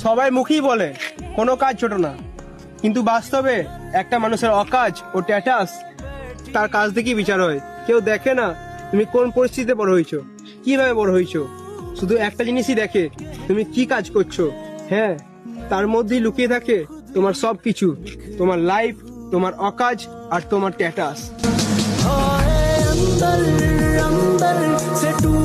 সবাই মুখেই বলে কোনো কাজ ছোট না, কিন্তু বাস্তবে একটা মানুষের অকাজ ও ট্যাটাস তার কাজ থেকেই বিচার হয়। কেউ দেখে না তুমি কোন পরিস্থিতিতে বড় হয়েছো, কিভাবে বড় হয়েছো, শুধু একটা জিনিসই দেখে তুমি কি কাজ করছো। হ্যাঁ, তার মধ্যেই লুকিয়ে থাকে তোমার সব কিছু, তোমার লাইফ, তোমার অকাজ আর তোমার ট্যাটাস। अंदर अंदर से टूट